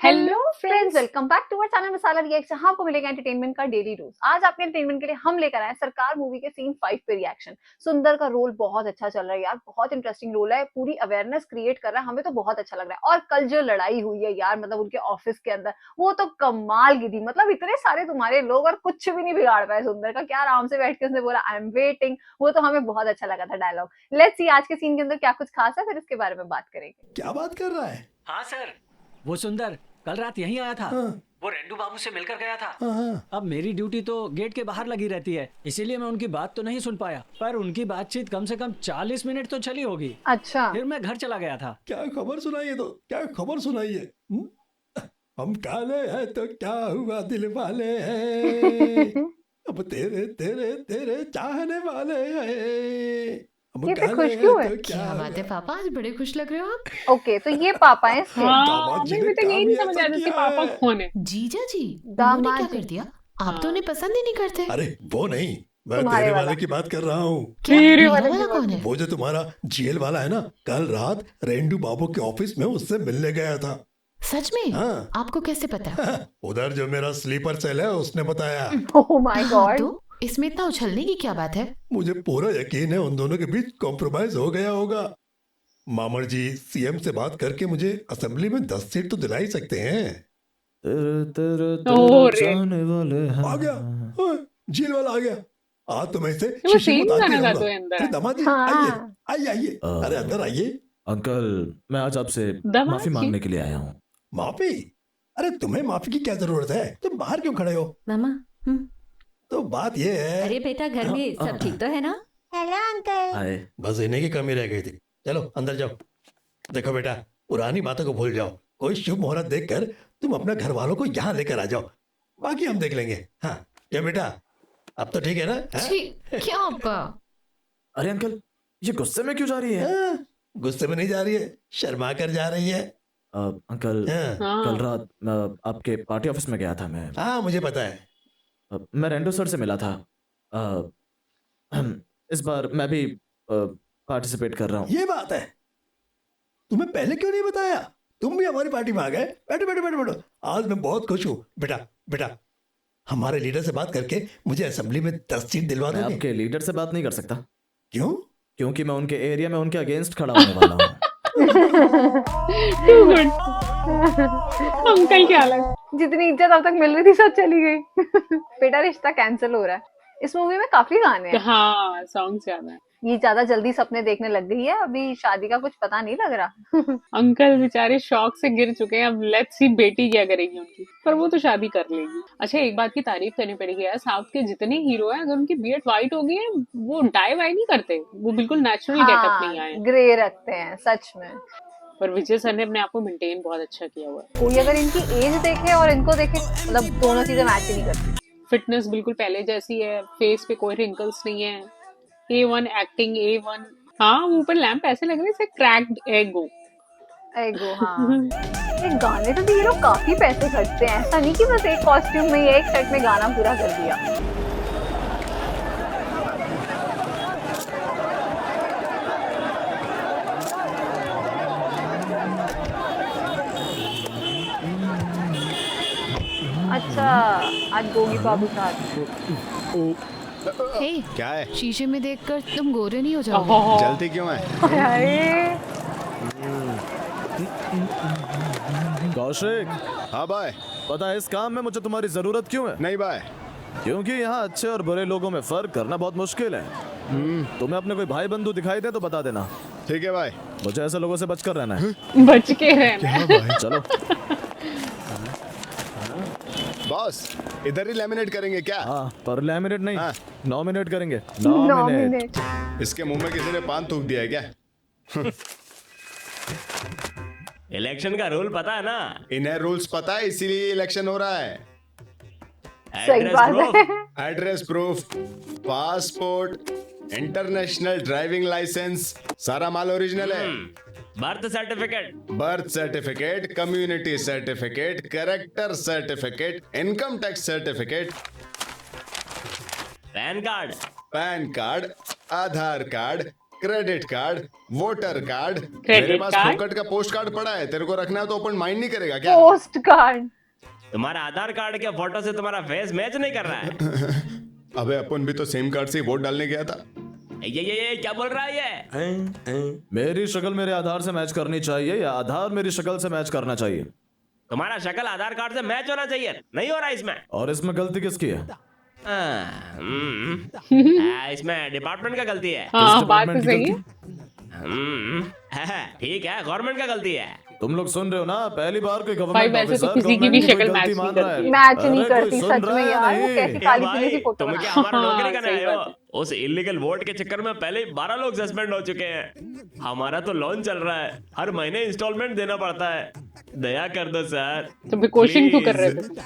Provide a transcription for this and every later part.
Hello friends, welcome back to our channel Masala reaction. हाँ, आपको मिलेगा एंटरटेनमेंट का डेली डोज। आज आपके एंटरटेनमेंट के लिए हम लेकर आए सरकार मूवी के सीन 5 पे रिएक्शन। सुंदर का रोल बहुत अच्छा चल रहा है यार, बहुत इंटरेस्टिंग रोल है, पूरी अवेयरनेस क्रिएट कर रहा है, हमें तो बहुत अच्छा लग रहा है। और कल जो लड़ाई हुई है यार, मतलब उनके ऑफिस के अंदर, वो तो कमाल की थी। मतलब इतने सारे तुम्हारे लोग और कुछ भी नहीं बिगाड़ पाए सुंदर का। क्या आराम से बैठ के उसने बोला आई एम वेटिंग, वो तो हमें बहुत अच्छा लगा था डायलॉग। लेट्स सी आज के सीन के अंदर क्या कुछ खास है, फिर इसके बारे में बात करेंगे। क्या बात कर रहा है? हाँ सर, वो सुंदर कल रात यहीं आया था। हाँ। वो रेंडू बाबू से मिलकर गया था। हाँ। अब मेरी ड्यूटी तो गेट के बाहर लगी रहती है, इसीलिए मैं उनकी बात तो नहीं सुन पाया, पर उनकी बातचीत कम से कम 40 मिनट तो चली होगी। अच्छा, फिर मैं घर चला गया था। क्या खबर सुनाइए तो, क्या खबर सुनाइए। हम काले हैं तो क्या हुआ, दिल वाले हैं, अब तेरे तेरे तेरे चाहने वाले हैं। हम ये तो काले खुशबू हैं है। तो क्या बात है पापा, आज बड़े खुश लग रहे हो आप। ओके, तो ये पापा है इसके। दामाद जी ने मुझे तो काम यही नहीं ही समझ ऐसा आ रहा कि किया पापा है। कौन है। जीजा जी, दामाद उन्होंने क्या जी। कर दिया? आप तो उन्हें पसंद ही नहीं करते। अरे वो नहीं, मैं तुम्हारे तेरे वाला। वाले की बात कर रहा हूँ। क्या तेरे मेरा वाले वाला की कौन है? वो जो तुम्हारा जेल वाला है ना, कल रात रेंडू बाबू के ऑफिस में उससे मिलने गया था। सच में? हाँ। आपको कैसे पता? उधर जो मेरा स्लीपर सेल है उसने बताया। ओह माय हाँ, गॉड। तो इसमें इतना उछलने की क्या बात है? मुझे पूरा यकीन है उन दोनों के बीच कॉम्प्रोमाइज हो गया होगा। मामड़ जी सीएम से बात करके मुझे असेंबली में 10 सीट तो दिला ही सकते हैं। तेरे तेरे ओह, तेरे रे। जाने वाले हैं। आ गया, हाँ, जेल वाला आ गया। आज तो मैं इसे वो शीशी सेम में उतार के गाना रहूंगा। गाते हैं अंदर। अरे दामाद जी, हाँ। आइए आइए आइए, अरे अंदर आइए। अंकल, मैं आज आपसे दामाद माफी जी? मांगने के लिए आया हूँ। माफी? अरे तुम्हें माफी की क्या जरूरत है, तुम बाहर क्यों खड़े हो? मामा। तो बात ये है, अरे बेटा, घर में सब ठीक तो है ना? हाय। बस इन्हीं की कमी रह गई थी। चलो अंदर जाओ। देखो बेटा, पुरानी बातों को भूल जाओ। कोई शुभ मुहूर्त देखकर तुम अपने घर वालों को यहाँ लेकर आ जाओ, बाकी हम देख लेंगे। हाँ क्या बेटा, अब तो ठीक है ना? हाँ? छी, क्या आपका? अरे अंकल, ये गुस्से में क्यों जा रही है? हाँ, गुस्से में नहीं जा रही है, शर्मा कर जा रही है। अंकल, हाँ, हाँ। कल रात आपके पार्टी ऑफिस में गया था मैं। हाँ मुझे पता है। मैं रेंडो सर से मिला था। इस बार मैं भी पार्टिसिपेट कर रहा हूँ। ये बात है, तुम्हें पहले क्यों नहीं बताया? तुम भी हमारी पार्टी में आ गए। बैठो बैठो बैठो बैठो। आज मैं बहुत खुश हूँ। बेटा बेटा, हमारे लीडर से बात करके मुझे असेंबली में 10 सीट दिलवा मैं दोगे? आपके लीडर से बात नहीं कर सकता, क्यों? क्योंकि मैं उनके एरिया में उनके अगेंस्ट खड़ा होने वाला हूँ। Too good. अंकल क्या अलग। जितनी इज्जत अब तक मिल रही थी सब चली गई। बेटा रिश्ता कैंसिल हो रहा है। इस मूवी में काफी गाने हैं। हाँ, सॉन्ग ज्यादा है। ये ज्यादा जल्दी सपने देखने लग गई है, अभी शादी का कुछ पता नहीं लग रहा। अंकल बेचारे शौक से गिर चुके हैं। अब लेट्स सी बेटी क्या करेगी उनकी, पर वो तो शादी कर लेगी। अच्छा, एक बात की तारीफ करनी पड़ेगी यार, साउथ के जितने हीरो हैं, अगर उनकी बियर्ड व्हाइट हो गई है, वो डाई वाई नहीं करते, वो बिल्कुल नेचुरल गेटअप नहीं आए। ग्रे रखते हैं सच में। पर विजय सर ने अपने आप को मेंटेन बहुत अच्छा किया हुआ है। कोई अगर इनकी एज देखे और इनको देखे, मतलब दोनों चीजें मैच ही नहीं करती। फिटनेस बिल्कुल पहले जैसी है, फेस पे कोई रिंकल्स नहीं है। A1 acting A1। हाँ, ऊपर लैंप ऐसे लग रहे हैं जैसे क्रैक्ड एग हो। एगो हाँ। ये गाने तो ये लोग काफी पैसे खर्चते हैं, ऐसा नहीं कि बस एक कॉस्ट्यूम में या एक सेट में गाना पूरा कर दिया। अच्छा, आज गोगी बाबू साथ। हे, क्या है? शीशे में देखकर तुम गोरे नहीं हो जाओगे? ओहो। जलती क्यों है? अरे कौशिक, हाँ भाई। पता है इस काम में मुझे तुम्हारी जरूरत क्यों है? नहीं भाई। क्योंकि यहाँ अच्छे और बुरे लोगों में फर्क करना बहुत मुश्किल है। तुम्हें अपने कोई भाई बंधु दिखाई दे तो बता देना। ठीक है भाई। मुझे ऐसे लोगों से बचकर रहना है। बच के रहना। चलो। बॉस, इधर ही लेमिनेट करेंगे क्या? हाँ, पर लैमिनेट नहीं, हाँ। नॉमिनेट करेंगे। 9 मिनट। इसके मुंह में किसी ने पान थूक दिया है क्या? इलेक्शन का रूल पता है ना? इन्हें रूल्स पता है, इसीलिए इलेक्शन हो रहा है। सही एड्रेस बात प्रूफ, है। Address proof, passport, international driving licence, सारा माल ओरिजिनल है। Birth certificate, birth certificate, community certificate, character certificate, income tax certificate, PAN card, PAN card, Aadhaar card, credit card, voter card, credit मेरे पास कार्ड? फोकट का post card पड़ा है, तेरे को रखना है तो ओपन माइंड नहीं करेगा क्या? Post card. तुम्हारा आधार कार्ड के फोटो से तुम्हारा फेस मैच नहीं कर रहा है। अबे अपन भी तो सेम कार्ड से ही वोट डालने गया था। ये क्या बोल रहा है ये? मेरी शक्ल मेरे आधार से मैच करनी चाहिए या आधार मेरी शक्ल से मैच करना चाहिए? तुम्हारा शक्ल आधार कार्ड से मैच होना चाहिए, नहीं हो रहा इसमें। और इसमें गलती किसकी है? इसमें डिपार्टमेंट का गलती है। हाँ बात तो डिपार्टमेंट की सही है। ठीक है, गवर्नमेंट का गलती है। तुम लोग सुन रहे हो ना, पहली बार कोई भाई गवर्नमेंट वैसे तो ऑफिसर किसी की भी गवर्नमेंट शक्ल कोई मैच गलती नहीं मान रहा है। करती। मैच नहीं अरे कोई करती सुन सच रहा में है यार, वो नहीं? कैसी ए काली भाई, पीली सी फोटो तुम बना। क्या हमारा हाँ, नौकरी करने सही आए हो? बात है। उस इलीगल वोट के चक्कर में पहले ही 12 लोग सस्पेंड हो चुके हैं। हमारा तो लोन चल रहा है, हर महीने इंस्टॉलमेंट देना पड़ता है। दया कर दो सर। तो भी क्वेश्चन क्यों कर रहे Please। थे?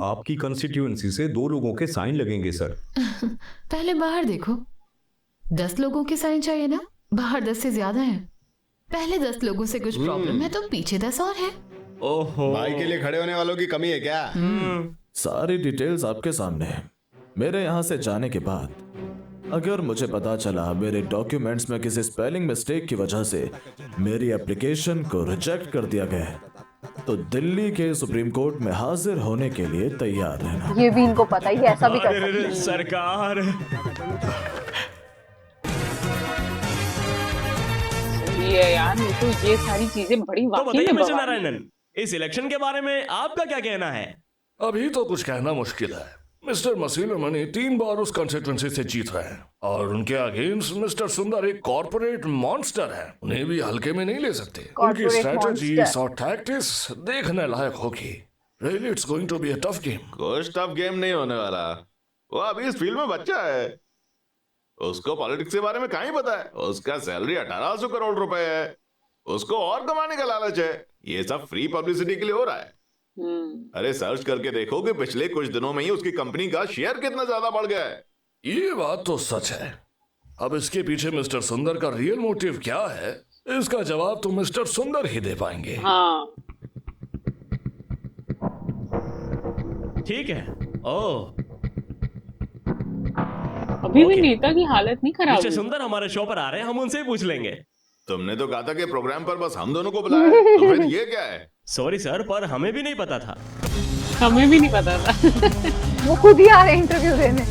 आपकी कंस्टिट्यूएंसी से 2 लोगों के साइन लगेंगे सर। पहले बाहर देखो, 10 लोगों के साइन चाहिए ना? बाहर 10 से ज्यादा हैं। पहले 10 लोगों से कुछ प्रॉब्लम है तो पीछे 10 और है। ओहो, भाई के लिए खड़े होने वालों की कमी है क्या? सारी डिटेल्स आपके सामने है। मेरे यहाँ से जाने के बाद अगर मुझे पता चला मेरे डॉक्यूमेंट्स में किसी स्पेलिंग मिस्टेक की वजह से मेरी एप्लीकेशन को रिजेक्ट कर दिया गया है, तो दिल्ली के सुप्रीम कोर्ट में हाजिर होने के लिए तैयार रहना। ये भी इनको पता ही, ऐसा भी कर अरे सकते हैं। सरकार। सही है यार, ये तो ये सारी चीजें बड़ी तो वाकई बताइए में मिस्टर बवाल है। नारायणन, इस इलेक्शन के बारे में आपका क्या कहना है? अभी तो कुछ कहना मुश्किल है। मिस्टर मसीनो मनी 3 बार उस कंस्टिट्यूंसी से जीत रहे हैं और उनके अगेंस्ट मिस्टर सुंदर एक कॉर्पोरेट मॉन्स्टर है। उन्हें भी हल्के में नहीं ले सकते। उनकी Corporate स्ट्रेटजीज monster। और टैक्टिक्स देखने लायक होगी। Really it's going to be a tough game. कुछ टफ गेम नहीं होने वाला। वो अभी इस फील्ड में बच्चा है, उसको पॉलिटिक्स के बारे में कहाँ ही पता है। उसका सैलरी 1800 करोड़ रुपए है, उसको और कमाने का लालच है। ये सब फ्री पब्लिसिटी के लिए हो रहा है। अरे सर्च करके देखो कि पिछले कुछ दिनों में ही उसकी कंपनी का शेयर कितना ज्यादा बढ़ गया है। ये बात तो सच है। अब इसके पीछे मिस्टर सुंदर का रियल मोटिव क्या है, इसका जवाब तो मिस्टर सुंदर ही दे पाएंगे। हाँ ठीक है। ओह, अभी भी नेता की हालत नहीं खराब मिस्टर हुई। सुंदर हमारे शो पर आ रहे हैं, हम उनसे ही पूछ लेंगे। तुमने तो कहा था कि प्रोग्राम पर बस हम दोनों को बुलाया है, तो फिर ये क्या है? सॉरी सर, पर हमें भी नहीं पता था। हमें भी नहीं पता था। वो खुद ही आ रहे हैं इंटरव्यू देने।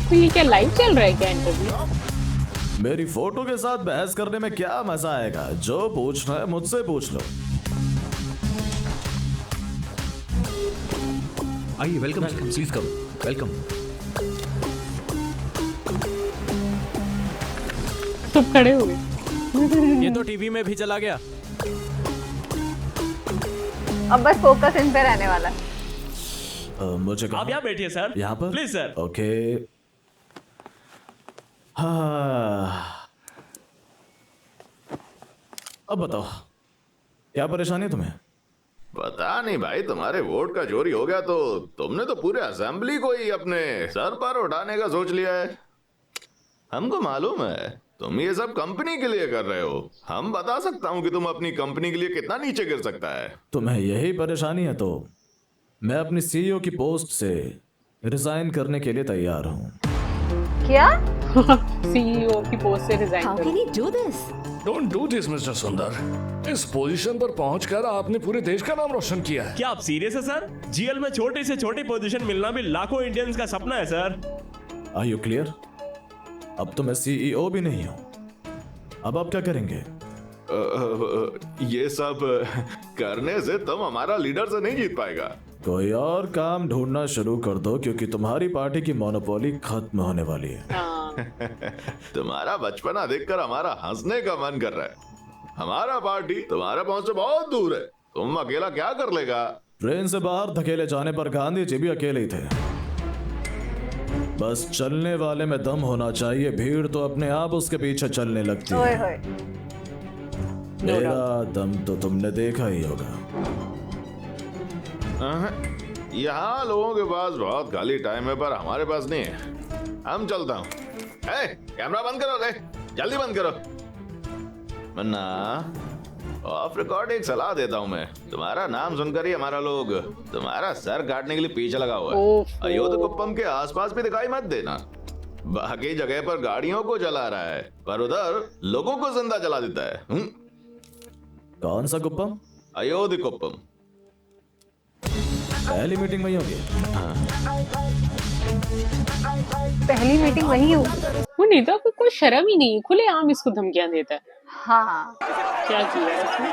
तो ये क्या लाइव चल रहा है क्या इंटरव्यू? मेरी फोटो के साथ बहस करने में क्या मजा आएगा? जो पूछना है मुझसे पूछ लो। आइए, वेलकम प्लीज कम। वेलकम। सब खड़े हो गए। ये तो टीवी में भी चला गया। अब बस फोकस इन पे रहने वाला है। मुझे आप यहाँ बैठिए सर। यहाँ पर प्लीज सर। ओके। हाँ, अब बताओ क्या परेशानी है तुम्हें? पता नहीं भाई, तुम्हारे वोट का चोरी हो गया तो तुमने तो पूरे असेंबली को ही अपने सर पर उठाने का सोच लिया है। हमको मालूम है तुम ये सब कंपनी के लिए कर रहे हो। हम बता सकता हूँ कि तुम अपनी कंपनी के लिए कितना नीचे गिर सकता है। तुम्हें यही परेशानी है तो मैं अपनी सीईओ की पोस्ट से रिजाइन करने के लिए तैयार हूँ। क्या? सीईओ की पोस्ट से resign How can you do this? Don't do this mister सुंदर। इस पोजीशन पर पहुंचकर आपने पूरे देश का नाम रोशन किया है। क्या आप सीरियस है सर? जीएल में छोटी से छोटी पोजीशन मिलना भी लाखों इंडियंस का सपना है सर। Are you clear? अब तो मैं सीईओ भी नहीं हूँ। अब आप क्या करेंगे? ये सब करने से तुम हमारा लीडर से नहीं जीत पाएगा। कोई और काम ढूंढना शुरू कर दो क्योंकि तुम्हारी पार्टी की मोनोपोली खत्म होने वाली है। तुम्हारा बचपना देखकर हमारा हंसने का मन कर रहा है। हमारा पार्टी तुम्हारे पहुंच से बहुत दूर है। तुम अकेला क्या कर लेगा? ट्रेन से बाहर धकेले जाने पर गांधी जी भी अकेले ही थे। बस चलने वाले में दम होना चाहिए, भीड़ तो अपने आप उसके पीछे चलने लगती ओए है। होए। मेरा दम तो तुमने देखा ही होगा। यहाँ लोगों के पास बहुत खाली टाइम है पर हमारे पास नहीं है। हम चलता हूँ। कैमरा बंद करो रे, जल्दी बंद करो। मन्ना, ऑफ रिकॉर्ड एक सलाह देता हूँ मैं। तुम्हारा नाम सुनकर ही हमारा लोग तुम्हारा सर काटने के लिए पीछे लगा हुआ है। अयोध्या कुप्पम के आसपास भी दिखाई मत देना। बाकी जगह पर गाड़ियों को जला रहा है, पर उधर लोगों को जिंदा जला देता है। कौन सा कुप्पम? अयोध्या कुप्पम। पहली मीटिंग वही होगी। पहली मीटिंग वही होगी। वो नेता को कोई शर्म ही नहीं, खुलेआम इसको धमकियां देता है। हाँ, क्या किया इसने?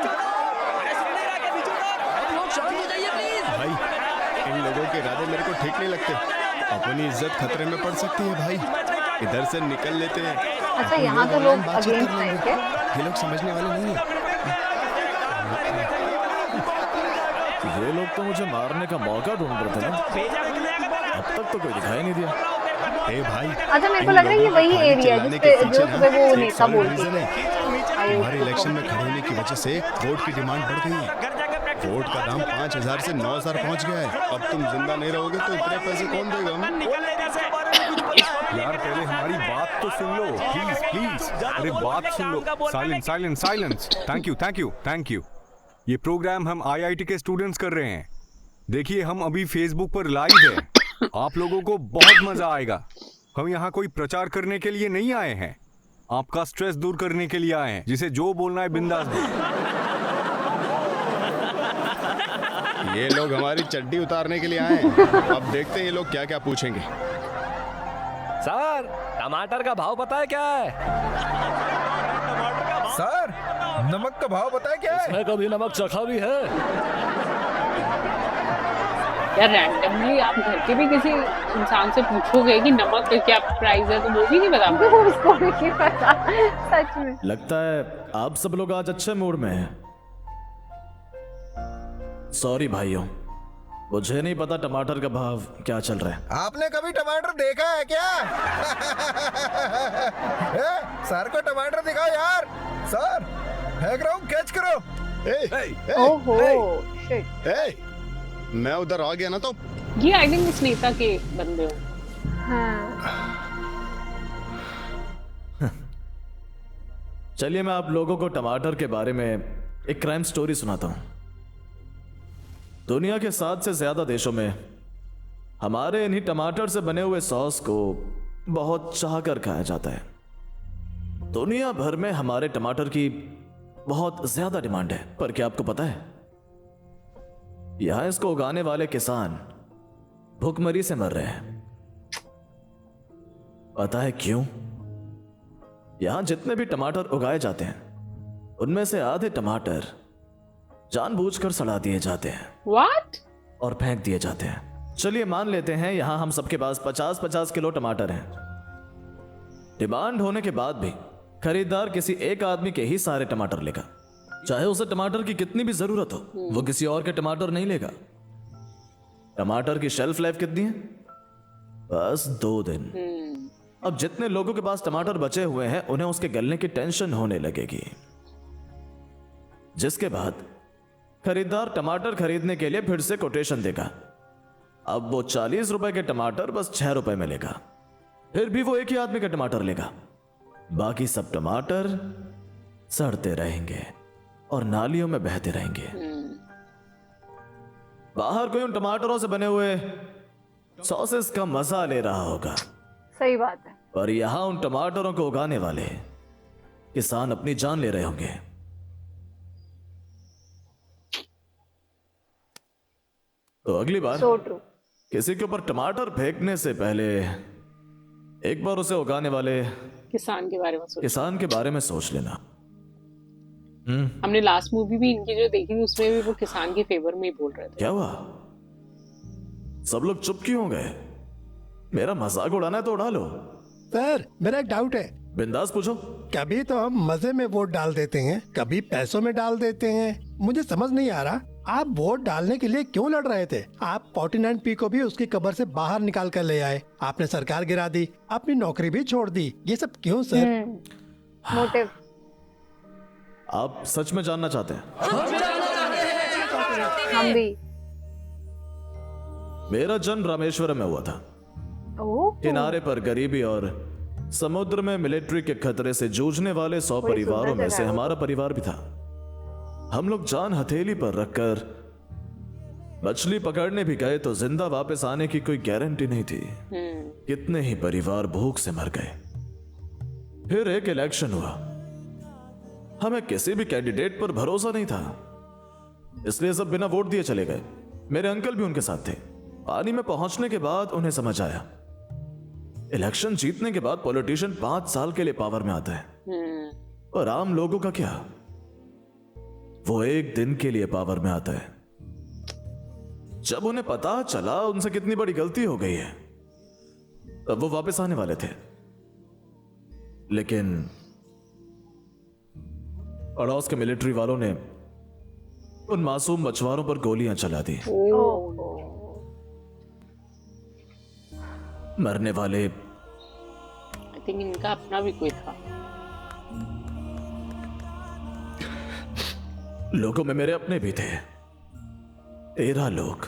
भाई इन लोगों के इरादे मेरे को ठीक नहीं लगते। अपनी इज्जत खतरे में पड़ सकती है भाई, इधर से निकल लेते हैं। अच्छा यहाँ तो लोग अगेंस्ट हैं क्या? ये लोग समझने वाले नहीं है। ये लोग तो मुझे मारने का मौका ढूंढ रहे थे ना, अब तक तो कोई दिखाई नहीं दिया। ए भाई, अच्छा मेरे को लग रहा है ये वही एरिया है जिसपे जो सुबह वो नेता बोलती है। हमारे इलेक्शन में खड़े होने की वजह से वोट की डिमांड बढ़ गई है। वोट का दाम 5,000 से 9,000 पहुंच गया है। अब तुम जिंदा नहीं रहोगे तो इतने पैसे कौन देगा हमें? यार पहले हमारी बात तो सुन लो, प्लीज प्लीज। अरे बात सुन लो। Silence silence silence. Thank you thank you thank you. ये प्रोग्राम हम IIT के स्टूडेंट्स कर रहे हैं। देखिए हम अभी फेसबुक पर लाइव है, आप लोगों को बहुत मजा आएगा। हम यहाँ कोई प्रचार करने के लिए नहीं आए हैं, आपका स्ट्रेस दूर करने के लिए आए हैं। जिसे जो बोलना है बिंदास बोलो। ये लोग हमारी चड्डी उतारने के लिए आए हैं। अब देखते हैं ये लोग क्या क्या पूछेंगे। सर टमाटर का भाव पता है क्या है? सर नमक का भाव पता है क्या है? इसमें कभी नमक चखा भी है? यार रैंडमली आप घर के भी किसी इंसान से पूछोगे कि नमक का क्या प्राइस है, तो वो भी नहीं बता पाएगा। उसको भी नहीं पता सच में। लगता है आप सब लोग आज अच्छे मूड में हैं। सॉरी भाइयों, मुझे नहीं पता टमाटर का भाव क्या चल रहा है। आपने कभी टमाटर देखा है क्या? सर को टमाटर दिखाओ यार। सर फेंक रहा हूँ, कैच करो। ओहो शिट। मैं उधर आ गया ना तो ये आई थिंक इस नेता के बंदे हो। हाँ। चलिए मैं आप लोगों को टमाटर के बारे में एक क्राइम स्टोरी सुनाता हूं। दुनिया के 7 से ज्यादा देशों में हमारे इन्हीं टमाटर से बने हुए सॉस को बहुत चाह कर खाया जाता है। दुनिया भर में हमारे टमाटर की बहुत ज्यादा डिमांड है, पर क्या आपको पता है यहां इसको उगाने वाले किसान भूखमरी से मर रहे हैं? पता है क्यों? यहां जितने भी टमाटर उगाए जाते हैं उनमें से आधे टमाटर जानबूझकर सड़ा दिए जाते हैं। What? और फेंक दिए जाते हैं। चलिए मान लेते हैं यहां हम सबके पास 50-50 किलो टमाटर हैं। डिमांड होने के बाद भी खरीदार किसी एक आदमी के ही सारे टमाटर लेगा, चाहे उसे टमाटर की कितनी भी जरूरत हो। वो किसी और के टमाटर नहीं लेगा। टमाटर की शेल्फ लाइफ कितनी है? बस 2 दिन। अब जितने लोगों के पास टमाटर बचे हुए हैं उन्हें उसके गलने की टेंशन होने लगेगी, जिसके बाद खरीदार टमाटर खरीदने के लिए फिर से कोटेशन देगा। अब वो 40 रुपए के टमाटर बस 6 रुपए में लेगा। फिर भी वो एक ही आदमी का टमाटर लेगा। बाकी सब टमाटर सड़ते रहेंगे और नालियों में बहते रहेंगे। बाहर कोई उन टमाटरों से बने हुए सॉसेस का मजा ले रहा होगा। सही बात है। पर यहां उन टमाटरों को उगाने वाले किसान अपनी जान ले रहे होंगे। तो अगली बार किसी के ऊपर टमाटर फेंकने से पहले एक बार उसे उगाने वाले किसान के बारे में सोच लेना। हमने लास्ट मूवी भी इनकी जो देखी थी उसमें भी वो किसान के फेवर में ही बोल रहे थे। क्या हुआ? सब लोग चुप क्यों हो गए? मेरा मजाक उड़ाना है तो उड़ा लो। सर मेरा एक डाउट है। बिंदास पूछो। कभी तो हम मजे में वोट डाल देते हैं, कभी पैसों में डाल देते हैं। मुझे समझ नहीं आ रहा आप वोट डालने के लिए क्यों लड़ रहे थे? आप 49P को भी उसकी कब्र से बाहर निकाल कर ले आए। आपने सरकार गिरा दी, अपनी नौकरी भी छोड़ दी। ये सब क्यों सर? मोटिव। आप सच में जानना चाहते हैं? हम भी। मेरा जन्म रामेश्वरम में हुआ था। किनारे पर गरीबी और समुद्र में मिलिट्री के खतरे से जूझने वाले 100 परिवारों में से हमारा परिवार भी था। हम लोग जान हथेली पर रखकर मछली पकड़ने भी गए तो जिंदा वापस आने की कोई गारंटी नहीं थी। कितने ही परिवार भूख से मर गए। फिर एक इलेक्शन हुआ। हमें किसी भी कैंडिडेट पर भरोसा नहीं था, इसलिए सब बिना वोट दिए चले गए। मेरे अंकल भी उनके साथ थे। पानी में पहुंचने के बाद उन्हें समझ आया, इलेक्शन जीतने के बाद पॉलिटिशियन 5 साल के लिए पावर में आता है, और आम लोगों का क्या, वो 1 दिन के लिए पावर में आता है। जब उन्हें पता चला उनसे कितनी बड़ी गलती हो गई है, तब वो वापस आने वाले थे। लेकिन पड़ोस के मिलिट्री वालों ने उन मासूम मछुआरों पर गोलियां चला दी। मरने वाले आई थिंक इनका अपना भी कोई था। लोगों में मेरे अपने भी थे। 13 लोग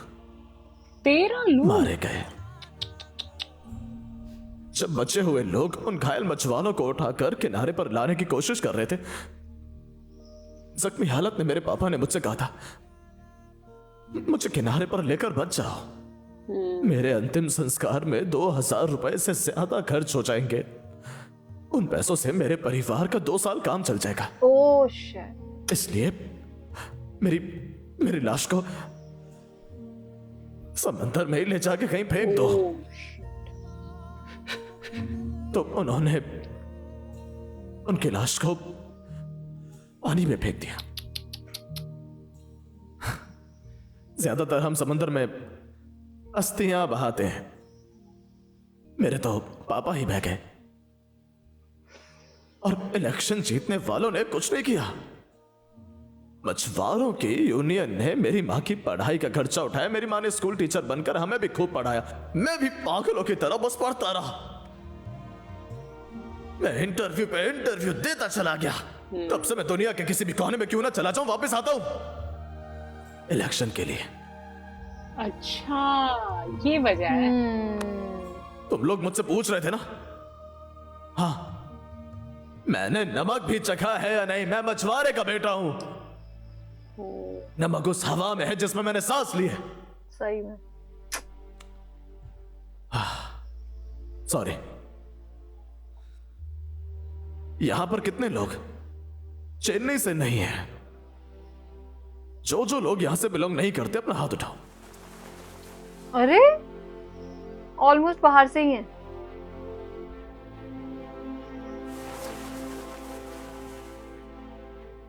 13 लोग मारे गए। जब बचे हुए लोग उन घायल मछुआरों को उठाकर किनारे पर लाने की कोशिश कर रहे थे, जख्मी हालत में मेरे पापा ने मुझसे कहा था, मुझे किनारे पर लेकर बच जाओ। मेरे अंतिम संस्कार में 2000 रुपए से ज्यादा खर्च हो जाएंगे। उन पैसों से मेरे परिवार का 2 साल काम चल जाएगा। Oh shit. इसलिए मेरी लाश को समंदर में ही ले जाके कहीं फेंक दो। तो उन्होंने उनकी लाश को पानी में फेंक दिया। ज्यादातर हम समंदर में अस्थियां बहाते हैं, मेरे तो पापा ही बह गए। और इलेक्शन जीतने वालों ने कुछ नहीं किया। मछुआरों की यूनियन ने मेरी माँ की पढ़ाई का खर्चा उठाया। मेरी माँ ने स्कूल टीचर बनकर हमें भी खूब पढ़ाया। मैं भी पागलों की तरह बस पढ़ता रहा। मैं इंटरव्यू पे इंटरव्यू देता चला गया। तब से मैं दुनिया के किसी भी कोने में क्यों ना चला जाऊं, वापस आता हूं इलेक्शन के लिए। अच्छा, ये वजह है। तुम लोग मुझसे पूछ रहे थे ना? हाँ, मैंने नमक भी चखा है या नहीं? मैं मछुआरे का बेटा हूं। नमक उस हवा में है जिसमें मैंने सांस ली है। सही में। सॉरी। यहां पर कितने लोग चेन्नई से नहीं है? जो लोग यहां से बिलोंग नहीं करते अपना हाथ उठाओ। अरे ऑलमोस्ट बाहर से ही है।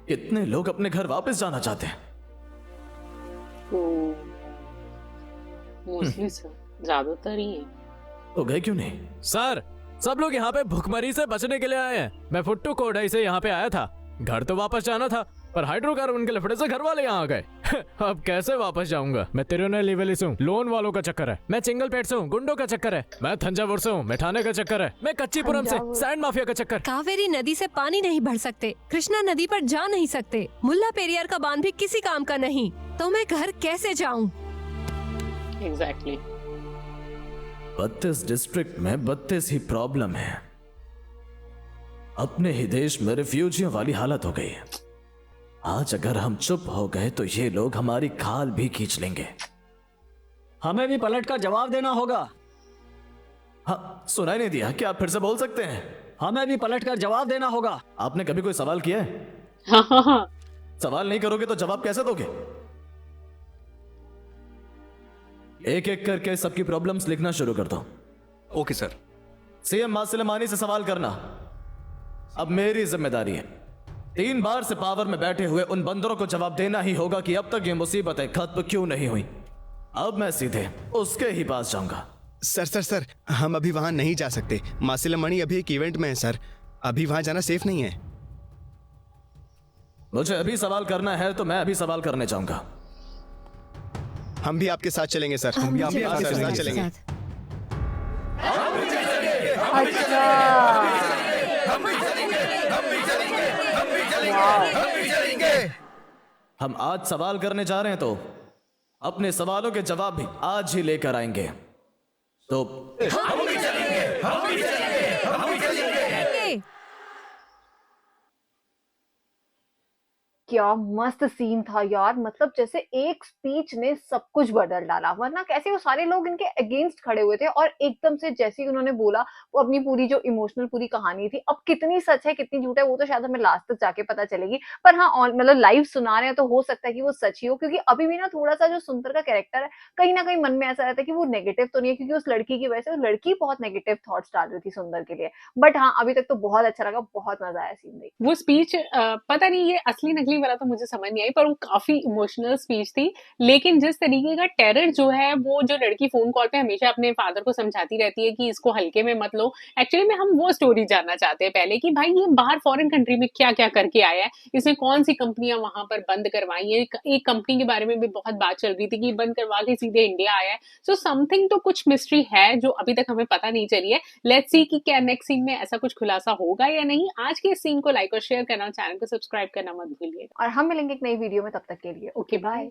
कितने लोग अपने घर वापस जाना चाहते हैं? मोस्टली सर, ज्यादातर ही है। तो गए क्यों नहीं? सर, सब लोग यहाँ पे भुखमरी से बचने के लिए आए हैं। मैं फुट्टू कोडाई से यहाँ पे आया था। घर तो वापस जाना था, पर हाइड्रोकार्बन के लफड़े से घर वाले यहाँ आ गए। अब कैसे वापस जाऊंगा? मैं तिरुनेलवेली से हूँ, लोन वालों का चक्कर है। मैं चिंगलपेट से हूँ, गुंडों का चक्कर है। मैं थंजावुर से हूँ, मिठाने का चक्कर है। मैं कच्चीपुरम से, सैंड माफिया का चक्कर। कावेरी नदी से पानी नहीं भर सकते, कृष्णा नदी पर जा नहीं सकते, मुल्ला पेरियार का बांध भी किसी काम का नहीं, तो मैं घर कैसे जाऊँ? एग्जैक्टली। 32 डिस्ट्रिक्ट में 32 ही प्रॉब्लम है। अपने ही देश में रिफ्यूजियों वाली हालत हो गई है। आज अगर हम चुप हो गए तो ये लोग हमारी खाल भी खींच लेंगे। हमें भी पलट कर जवाब देना होगा। हाँ, सुनाई नहीं दिया? क्या आप फिर से बोल सकते हैं? हमें भी पलट कर जवाब देना होगा। आपने कभी कोई सवाल किया है? सवाल नहीं करोगे तो जवाब कैसे दोगे? एक एक करके सबकी प्रॉब्लम्स लिखना शुरू कर दो। Okay sir. सीएम मासिलमानी से सवाल करना अब मेरी जिम्मेदारी है। 3 बार से पावर में बैठे हुए उन बंदरों को जवाब देना ही होगा कि अब तक ये मुसीबतें खत्म क्यों नहीं हुई। अब मैं सीधे उसके ही पास जाऊंगा। सर, हम अभी वहां नहीं जा सकते। मासिलमणि अभी एक इवेंट में है सर, अभी वहां जाना सेफ नहीं है। मुझे अभी सवाल करना है तो मैं अभी सवाल करने जाऊंगा। हम भी आपके साथ चलेंगे सर। हम भी आपके साथ चलेंगे। हम आज सवाल करने जा रहे हैं तो अपने सवालों के जवाब भी आज ही लेकर आएंगे। तो हम भी चलेंगे। क्या मस्त सीन था यार, मतलब जैसे एक स्पीच ने सब कुछ बदल डाला, वरना कैसे वो सारे लोग इनके अगेंस्ट खड़े हुए थे और एकदम से जैसे ही उन्होंने बोला वो अपनी पूरी जो इमोशनल पूरी कहानी थी, अब कितनी सच है कितनी झूठ है वो तो शायद हमें लास्ट तक जाके पता चलेगी, पर हाँ मतलब लाइव सुना रहे हैं तो हो सकता है कि वो सच ही हो, क्योंकि अभी भी ना थोड़ा सा जो सुंदर का कैरेक्टर है कहीं ना कहीं मन में ऐसा रहता है कि वो नेगेटिव तो नहीं है, क्योंकि उस लड़की की वजह से वो लड़की बहुत नेगेटिव थॉट्स डाल रही थी सुंदर के लिए। बट हाँ अभी तक तो बहुत अच्छा लगा, बहुत मजा आया सीन देख। वो स्पीच पता नहीं ये असली नकली वाला तो मुझे समझ नहीं आई, पर वो काफी इमोशनल स्पीच थी। लेकिन जिस तरीके का टेरर जो है, वो जो लड़की फोन कॉल पे हमेशा अपने फादर को समझाती रहती है कि इसको हल्के में मत लो, एक्चुअली में हम वो स्टोरी जानना चाहते हैं पहले कि भाई ये बाहर फॉरेन कंट्री में क्या क्या करके आया है, इसने कौन सी कंपनियां वहां पर बंद करवाई है। एक कंपनी के बारे में भी बहुत बात चल रही थी कि बंद करवा के सीधे इंडिया आया है। सो समथिंग तो कुछ मिस्ट्री है जो अभी तक हमें पता नहीं चली है। लेट्स सी कि क्या नेक्स्ट सीन में ऐसा कुछ खुलासा होगा या नहीं। आज के इस सीन को लाइक और शेयर करना, चैनल को सब्सक्राइब करना मत भूलिए और हम मिलेंगे एक नई वीडियो में, तब तक के लिए ओके बाय।